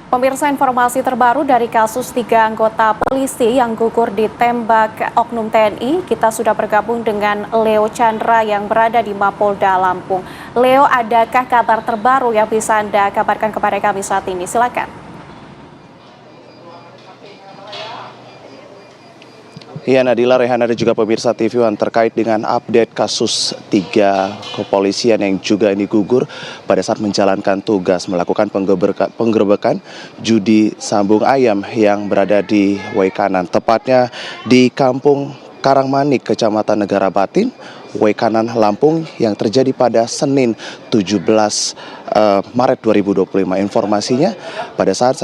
Pemirsa, informasi terbaru dari kasus 3 anggota polisi yang gugur ditembak oknum TNI, kita sudah bergabung dengan Leo Chandra yang berada di Mapolda Lampung. Leo, adakah kabar terbaru yang bisa Anda kabarkan kepada kami saat ini? Silakan. Iya, Nadila, Rehana, dan juga pemirsa TV One terkait dengan update kasus 3 kepolisian yang juga ini gugur pada saat menjalankan tugas melakukan penggerebekan judi sambung ayam yang berada di Waikanan, tepatnya di Kampung Karangmanik, Kecamatan Negara Batin, Waikanan, Lampung, yang terjadi pada Senin 17 Maret 2025. Informasinya pada saat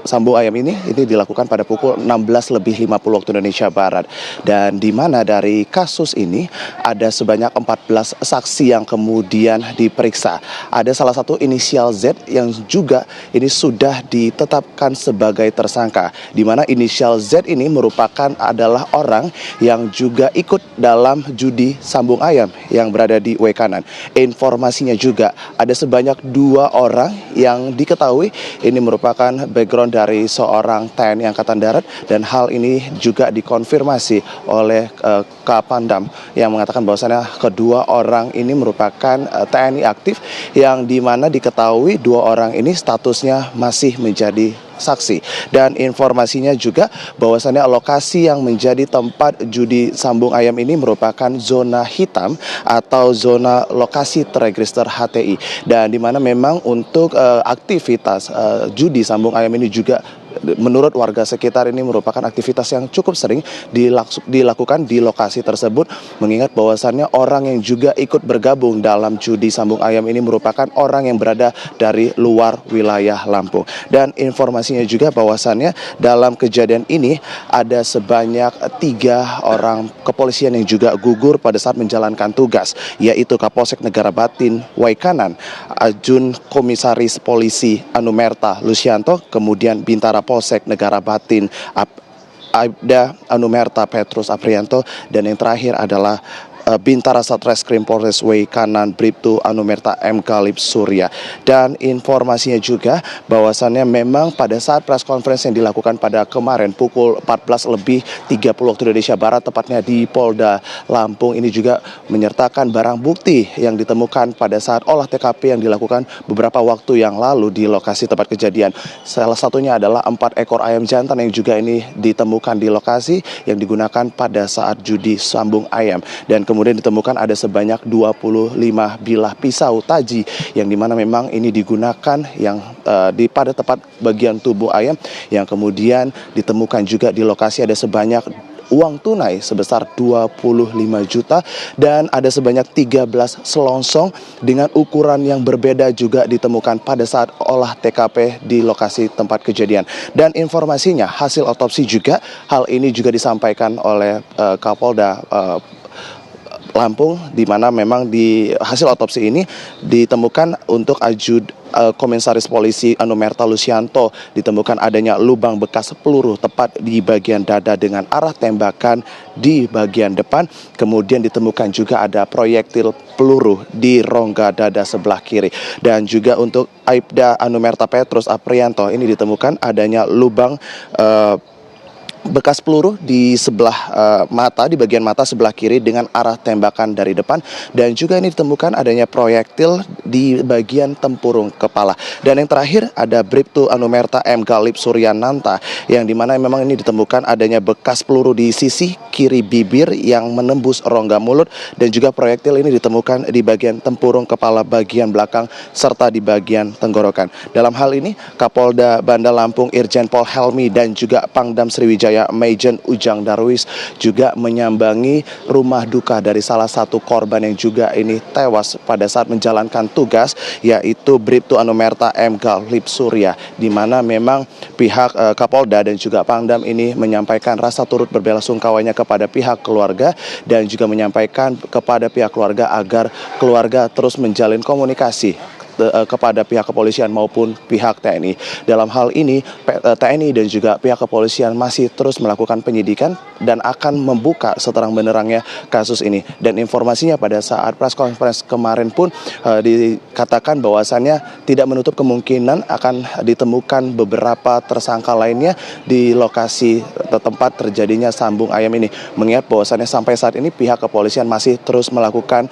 sambung ayam ini dilakukan pada pukul 16:50 waktu Indonesia Barat, dan di mana dari kasus ini ada sebanyak 14 saksi yang kemudian diperiksa. Ada salah satu inisial Z yang juga ini sudah ditetapkan sebagai tersangka, di mana inisial Z ini merupakan adalah orang yang juga ikut dalam judi sambung ayam yang berada di Waikanan. Informasinya juga ada sebanyak 2 orang yang diketahui ini merupakan background dari seorang TNI Angkatan Darat, dan hal ini juga dikonfirmasi oleh Kapandam yang mengatakan bahwasannya kedua orang ini merupakan TNI aktif, yang dimana diketahui 2 orang ini statusnya masih menjadi saksi. Dan informasinya juga bahwasannya lokasi yang menjadi tempat judi sambung ayam ini merupakan zona hitam atau zona lokasi terregister HTI, dan di mana memang untuk aktivitas judi sambung ayam ini juga menurut warga sekitar ini merupakan aktivitas yang cukup sering dilakukan di lokasi tersebut, mengingat bahwasannya orang yang juga ikut bergabung dalam judi sambung ayam ini merupakan orang yang berada dari luar wilayah Lampung. Dan informasinya juga bahwasannya dalam kejadian ini ada sebanyak 3 orang kepolisian yang juga gugur pada saat menjalankan tugas, yaitu Kapolsek Negara Batin Waikanan, Ajun Komisaris Polisi Anumerta Lucianto, kemudian Bintara Polsek Negara Batin Aibda Anumerta Petrus Aprianto, dan yang terakhir adalah Bintara Satreskrim Polres Waikanan Bribtu Anumerta M. Galip Surya. Dan informasinya juga bahwasannya memang pada saat press conference yang dilakukan pada kemarin pukul 14:30 waktu Indonesia Barat, tepatnya di Polda Lampung, ini juga menyertakan barang bukti yang ditemukan pada saat olah TKP yang dilakukan beberapa waktu yang lalu di lokasi tempat kejadian. Salah satunya adalah 4 ekor ayam jantan yang juga ini ditemukan di lokasi yang digunakan pada saat judi sambung ayam. Dan kemudian ditemukan ada sebanyak 25 bilah pisau taji, yang dimana memang ini digunakan yang pada tempat bagian tubuh ayam, yang kemudian ditemukan juga di lokasi ada sebanyak uang tunai sebesar 25 juta, dan ada sebanyak 13 selongsong dengan ukuran yang berbeda juga ditemukan pada saat olah TKP di lokasi tempat kejadian. Dan informasinya hasil otopsi juga, hal ini juga disampaikan oleh Kapolda Lampung, di mana memang di hasil otopsi ini ditemukan untuk Komisaris Polisi Anumerta Lucianto ditemukan adanya lubang bekas peluru tepat di bagian dada dengan arah tembakan di bagian depan. Kemudian ditemukan juga ada proyektil peluru di rongga dada sebelah kiri. Dan juga untuk Aibda Anumerta Petrus Aprianto ini ditemukan adanya lubang bekas peluru di sebelah mata, di bagian mata sebelah kiri dengan arah tembakan dari depan, dan juga ini ditemukan adanya proyektil di bagian tempurung kepala. Dan yang terakhir ada Bribtu Anumerta M. Galip Suryananta, yang dimana memang ini ditemukan adanya bekas peluru di sisi kiri bibir yang menembus rongga mulut, dan juga proyektil ini ditemukan di bagian tempurung kepala bagian belakang serta di bagian tenggorokan. Dalam hal ini Kapolda Banda Lampung Irjen Pol Helmi dan juga Pangdam Sriwijaya Maijen Ujang Darwis juga menyambangi rumah duka dari salah satu korban yang juga ini tewas pada saat menjalankan tugas, yaitu Bribtu Anumerta M. Galip Surya, di mana memang pihak Kapolda dan juga Pangdam ini menyampaikan rasa turut berbelasungkawanya kepada pihak keluarga, dan juga menyampaikan kepada pihak keluarga agar keluarga terus menjalin komunikasi kepada pihak kepolisian maupun pihak TNI. Dalam hal ini TNI dan juga pihak kepolisian masih terus melakukan penyidikan dan akan membuka seterang-benerangnya kasus ini. Dan informasinya pada saat press conference kemarin pun dikatakan bahwasannya tidak menutup kemungkinan akan ditemukan beberapa tersangka lainnya di lokasi tempat terjadinya sambung ayam ini. Mengingat bahwasannya sampai saat ini pihak kepolisian masih terus melakukan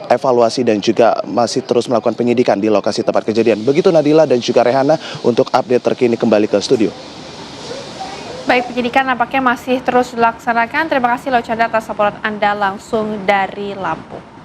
evaluasi dan juga masih terus melakukan penyidikan di lokasi tempat kejadian. Begitu Nadila dan juga Rehana untuk update terkini kembali ke studio. Baik, penyidikan nampaknya masih terus dilaksanakan. Terima kasih Leo Chandra atas laporan Anda langsung dari Lampung.